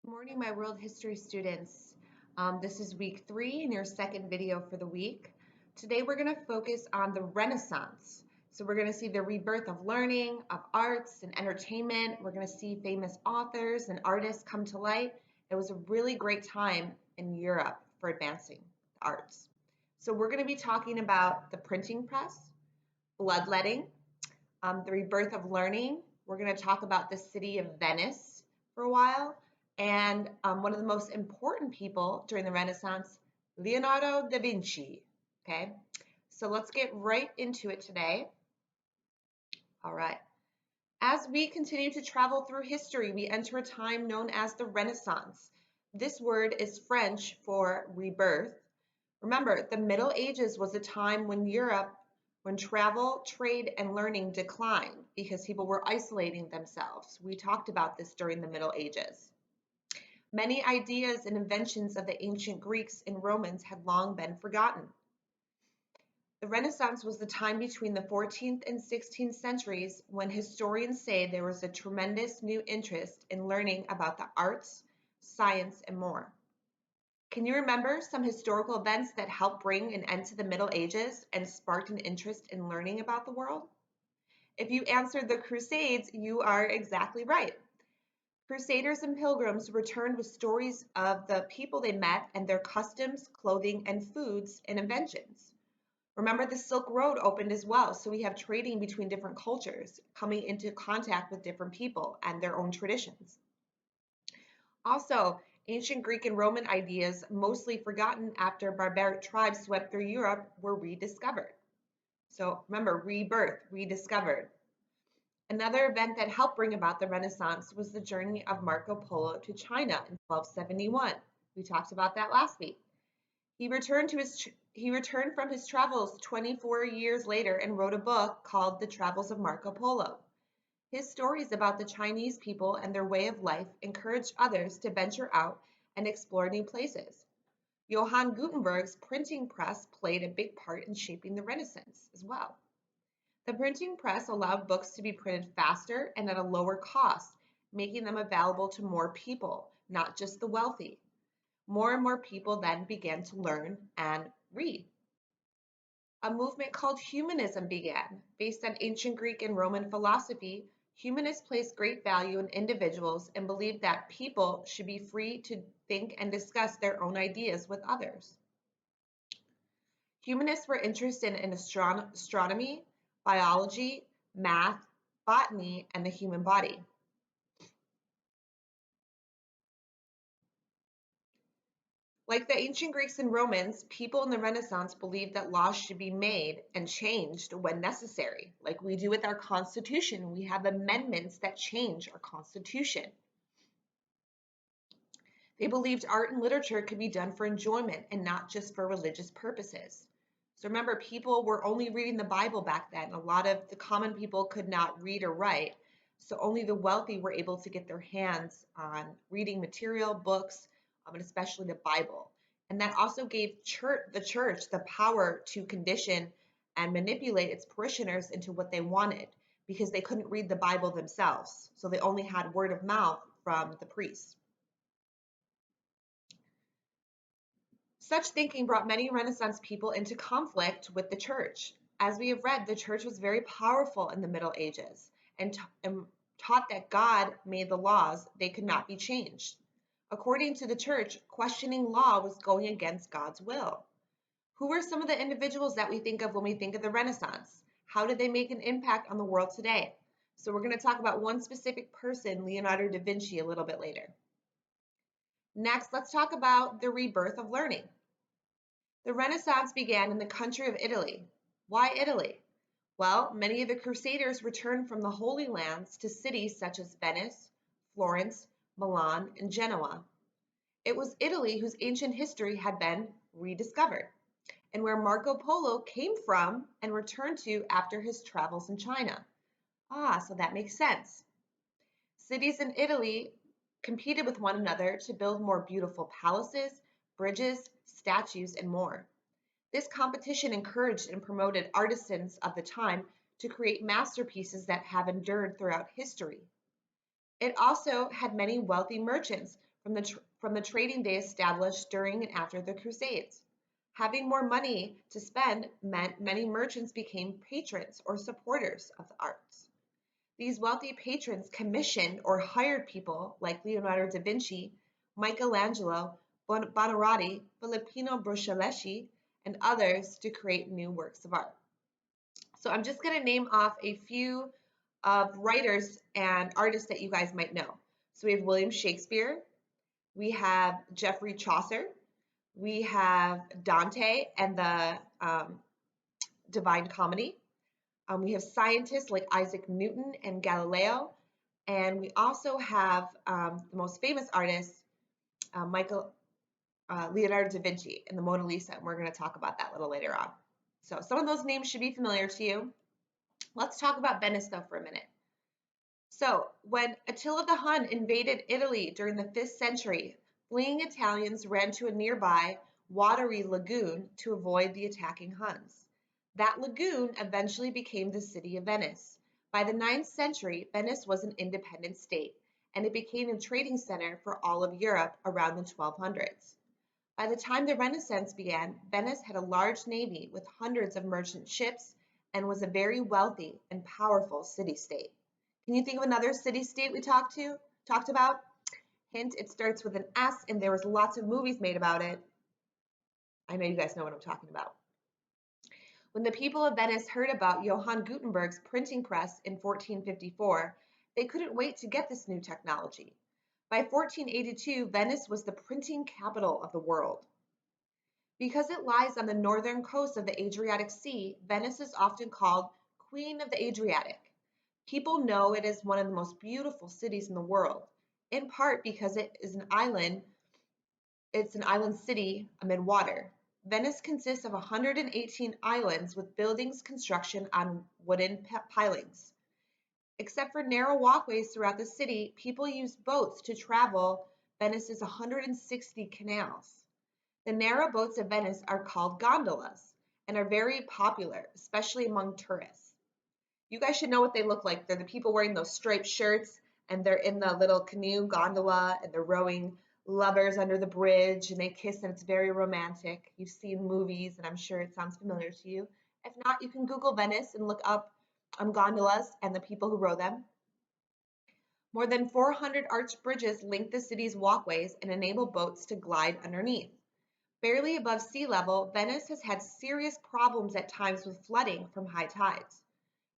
Good morning, my world history students. This is week 3 and your second video for the week. Today we're going to focus on the Renaissance. So we're going to see the rebirth of learning, of arts and entertainment. We're going to see famous authors and artists come to light. It was a really great time in Europe for advancing the arts. So we're going to be talking about the printing press, bloodletting, the rebirth of learning. We're going to talk about the city of Venice for a while. And one of the most important people during the Renaissance, Leonardo da Vinci. Okay, so let's get right into it today. All right. As we continue to travel through history, we enter a time known as the Renaissance. This word is French for rebirth. Remember, the Middle Ages was a time when travel, trade, and learning declined because people were isolating themselves. We talked about this during the Middle Ages. Many ideas and inventions of the ancient Greeks and Romans had long been forgotten. The Renaissance was the time between the 14th and 16th centuries when historians say there was a tremendous new interest in learning about the arts, science, and more. Can you remember some historical events that helped bring an end to the Middle Ages and sparked an interest in learning about the world? If you answered the Crusades, you are exactly right. Crusaders and pilgrims returned with stories of the people they met and their customs, clothing, and foods and inventions. Remember, the Silk Road opened as well, so we have trading between different cultures, coming into contact with different people and their own traditions. Also, ancient Greek and Roman ideas, mostly forgotten after barbaric tribes swept through Europe, were rediscovered. So remember, rebirth, rediscovered. Another event that helped bring about the Renaissance was the journey of Marco Polo to China in 1271. We talked about that last week. He returned from his travels 24 years later and wrote a book called The Travels of Marco Polo. His stories about the Chinese people and their way of life encouraged others to venture out and explore new places. Johann Gutenberg's printing press played a big part in shaping the Renaissance as well. The printing press allowed books to be printed faster and at a lower cost, making them available to more people, not just the wealthy. More and more people then began to learn and read. A movement called Humanism began. Based on ancient Greek and Roman philosophy, humanists placed great value in individuals and believed that people should be free to think and discuss their own ideas with others. Humanists were interested in astronomy, biology, math, botany, and the human body. Like the ancient Greeks and Romans, people in the Renaissance believed that laws should be made and changed when necessary. Like we do with our Constitution, we have amendments that change our Constitution. They believed art and literature could be done for enjoyment and not just for religious purposes. So remember, people were only reading the Bible back then. A lot of the common people could not read or write. So only the wealthy were able to get their hands on reading material, books, and especially the Bible. And that also gave the church the power to condition and manipulate its parishioners into what they wanted because they couldn't read the Bible themselves. So they only had word of mouth from the priests. Such thinking brought many Renaissance people into conflict with the church. As we have read, the church was very powerful in the Middle Ages and taught that God made the laws, they could not be changed. According to the church, questioning law was going against God's will. Who were some of the individuals that we think of when we think of the Renaissance? How did they make an impact on the world today? So we're going to talk about one specific person, Leonardo da Vinci, a little bit later. Next, let's talk about the rebirth of learning. The Renaissance began in the country of Italy. Why Italy? Well, many of the Crusaders returned from the Holy Lands to cities such as Venice, Florence, Milan, and Genoa. It was Italy whose ancient history had been rediscovered, and where Marco Polo came from and returned to after his travels in China. So that makes sense. Cities in Italy competed with one another to build more beautiful palaces, bridges, statues, and more. This competition encouraged and promoted artisans of the time to create masterpieces that have endured throughout history. It also had many wealthy merchants from the trading they established during and after the Crusades. Having more money to spend meant many merchants became patrons or supporters of the arts. These wealthy patrons commissioned or hired people like Leonardo da Vinci, Michelangelo, Buonarroti, Filippino Brunelleschi, and others to create new works of art. So I'm just going to name off a few of writers and artists that you guys might know. So we have William Shakespeare, we have Geoffrey Chaucer, we have Dante and the Divine Comedy. We have scientists like Isaac Newton and Galileo, and we also have the most famous artist, Leonardo da Vinci and the Mona Lisa, and we're going to talk about that a little later on. So some of those names should be familiar to you. Let's talk about Venice though for a minute. So when Attila the Hun invaded Italy during the 5th century, fleeing Italians ran to a nearby watery lagoon to avoid the attacking Huns. That lagoon eventually became the city of Venice. By the 9th century, Venice was an independent state, and it became a trading center for all of Europe around the 1200s. By the time the Renaissance began, Venice had a large navy with hundreds of merchant ships and was a very wealthy and powerful city-state. Can you think of another city-state we talked about? Hint, it starts with an S and there was lots of movies made about it. I know you guys know what I'm talking about. When the people of Venice heard about Johann Gutenberg's printing press in 1454, they couldn't wait to get this new technology. By 1482, Venice was the printing capital of the world. Because it lies on the northern coast of the Adriatic Sea, Venice is often called Queen of the Adriatic. People know it as one of the most beautiful cities in the world, in part because it is an island. It's an island city amid water. Venice consists of 118 islands with buildings construction on wooden pilings. Except for narrow walkways throughout the city, people use boats to travel Venice's 160 canals. The narrow boats of Venice are called gondolas and are very popular, especially among tourists. You guys should know what they look like. They're the people wearing those striped shirts, and they're in the little canoe gondola, and they're rowing lovers under the bridge, and they kiss, and it's very romantic. You've seen movies, and I'm sure it sounds familiar to you. If not, you can Google Venice and look up gondolas and the people who row them. More than 400 arched bridges link the city's walkways and enable boats to glide underneath. Barely above sea level, Venice has had serious problems at times with flooding from high tides.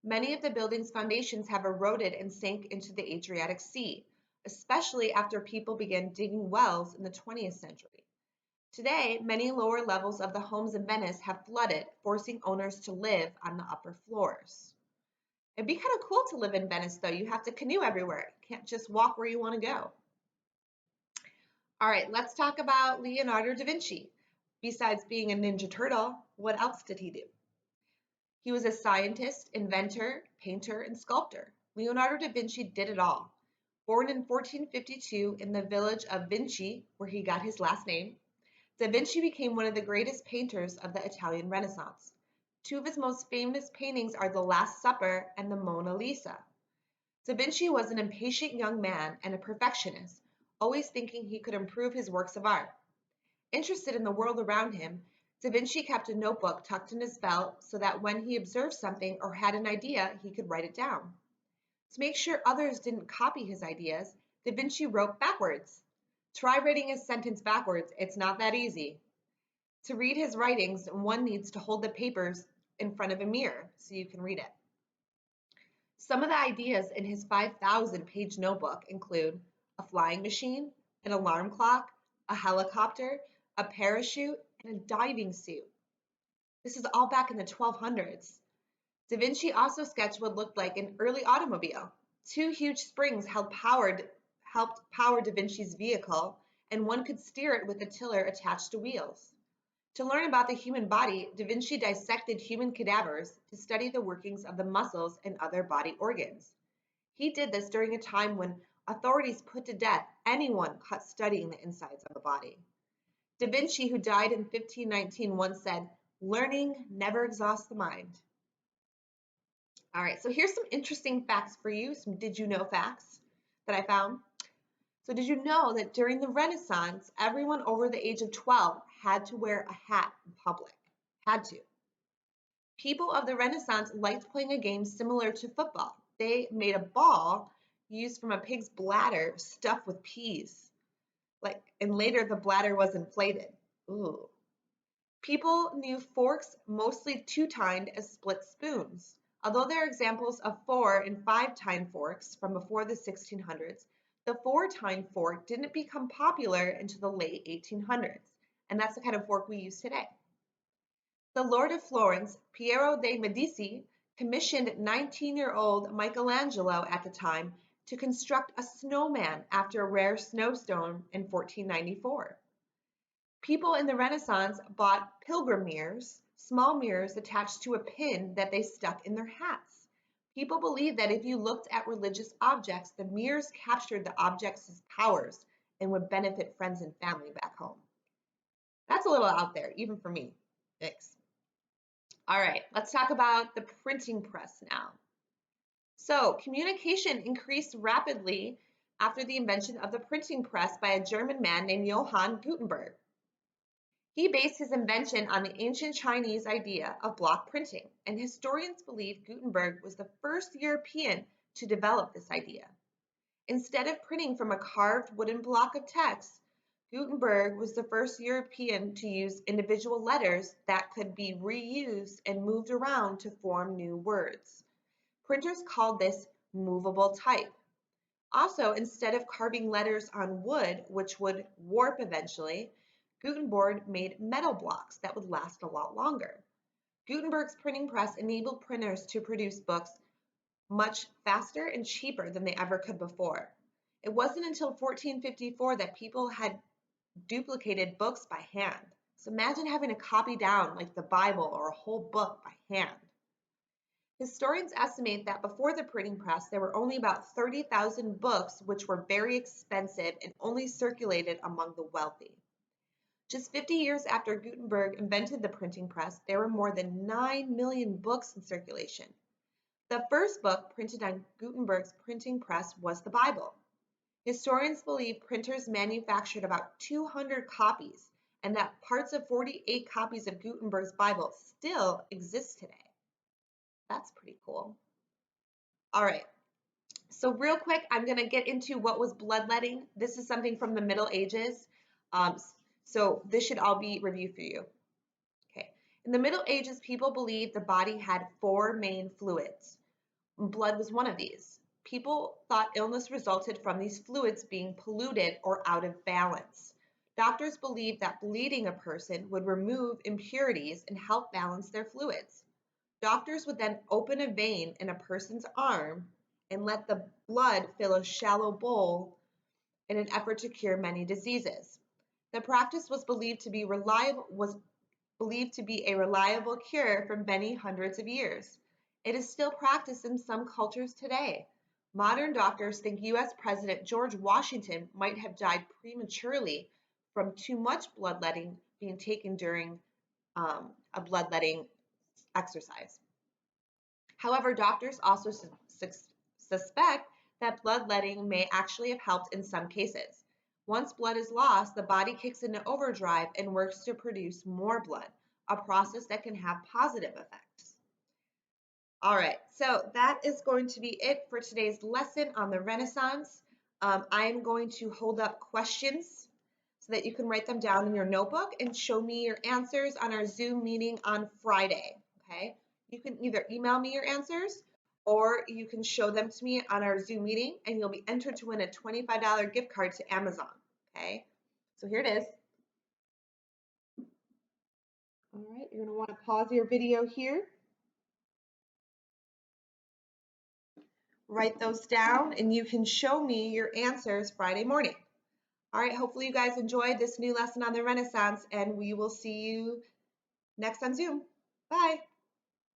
Many of the building's foundations have eroded and sank into the Adriatic Sea, especially after people began digging wells in the 20th century. Today, many lower levels of the homes in Venice have flooded, forcing owners to live on the upper floors. It'd be kind of cool to live in Venice, though. You have to canoe everywhere. You can't just walk where you want to go. All right, let's talk about Leonardo da Vinci. Besides being a Ninja Turtle, what else did he do? He was a scientist, inventor, painter, and sculptor. Leonardo da Vinci did it all. Born in 1452 in the village of Vinci, where he got his last name, da Vinci became one of the greatest painters of the Italian Renaissance. Two of his most famous paintings are The Last Supper and the Mona Lisa. Da Vinci was an impatient young man and a perfectionist, always thinking he could improve his works of art. Interested in the world around him, Da Vinci kept a notebook tucked in his belt so that when he observed something or had an idea, he could write it down. To make sure others didn't copy his ideas, Da Vinci wrote backwards. Try writing a sentence backwards, it's not that easy. To read his writings, one needs to hold the papers in front of a mirror so you can read it. Some of the ideas in his 5,000-page notebook include a flying machine, an alarm clock, a helicopter, a parachute, and a diving suit. This is all back in the 1200s. Da Vinci also sketched what looked like an early automobile. Two huge springs helped power Da Vinci's vehicle, and one could steer it with a tiller attached to wheels. To learn about the human body, Da Vinci dissected human cadavers to study the workings of the muscles and other body organs. He did this during a time when authorities put to death anyone caught studying the insides of a body. Da Vinci, who died in 1519, once said, "Learning never exhausts the mind." All right, so here's some interesting facts for you, some did you know facts that I found. So did you know that during the Renaissance, everyone over the age of 12 had to wear a hat in public? Had to. People of the Renaissance liked playing a game similar to football. They made a ball used from a pig's bladder stuffed with peas. And later the bladder was inflated. Ooh. People knew forks mostly two-tined as split spoons. Although there are examples of 4- and 5-tined forks from before the 1600s, the 4-tined fork didn't become popular until the late 1800s, and that's the kind of fork we use today. The Lord of Florence, Piero de' Medici, commissioned 19-year-old Michelangelo at the time to construct a snowman after a rare snowstorm in 1494. People in the Renaissance bought pilgrim mirrors, small mirrors attached to a pin that they stuck in their hats. People believed that if you looked at religious objects, the mirrors captured the object's powers and would benefit friends and family back home. That's a little out there, even for me. Thanks. All right, let's talk about the printing press now. So, communication increased rapidly after the invention of the printing press by a German man named Johann Gutenberg. He based his invention on the ancient Chinese idea of block printing, and historians believe Gutenberg was the first European to develop this idea. Instead of printing from a carved wooden block of text, Gutenberg was the first European to use individual letters that could be reused and moved around to form new words. Printers called this movable type. Also, instead of carving letters on wood, which would warp eventually, Gutenberg made metal blocks that would last a lot longer. Gutenberg's printing press enabled printers to produce books much faster and cheaper than they ever could before. It wasn't until 1454 that people had duplicated books by hand. So imagine having to copy down like the Bible or a whole book by hand. Historians estimate that before the printing press, there were only about 30,000 books, which were very expensive and only circulated among the wealthy. Just 50 years after Gutenberg invented the printing press, there were more than 9 million books in circulation. The first book printed on Gutenberg's printing press was the Bible. Historians believe printers manufactured about 200 copies, and that parts of 48 copies of Gutenberg's Bible still exist today. That's pretty cool. All right, so real quick, I'm going to get into what was bloodletting. This is something from the Middle Ages, so this should all be review for you. Okay, in the Middle Ages, people believed the body had 4 main fluids. Blood was one of these. People thought illness resulted from these fluids being polluted or out of balance. Doctors believed that bleeding a person would remove impurities and help balance their fluids. Doctors would then open a vein in a person's arm and let the blood fill a shallow bowl in an effort to cure many diseases. The practice was believed to be a reliable cure for many hundreds of years. It is still practiced in some cultures today. Modern doctors think U.S. President George Washington might have died prematurely from too much bloodletting being taken during a bloodletting exercise. However, doctors also suspect that bloodletting may actually have helped in some cases. Once blood is lost, the body kicks into overdrive and works to produce more blood, a process that can have positive effects. All right, so that is going to be it for today's lesson on the Renaissance. I am going to hold up questions so that you can write them down in your notebook and show me your answers on our Zoom meeting on Friday, okay? You can either email me your answers or you can show them to me on our Zoom meeting and you'll be entered to win a $25 gift card to Amazon, okay? So here it is. All right, you're gonna wanna pause your video here. Write those down and you can show me your answers Friday morning. All right, hopefully you guys enjoyed this new lesson on the Renaissance and we will see you next on Zoom. Bye.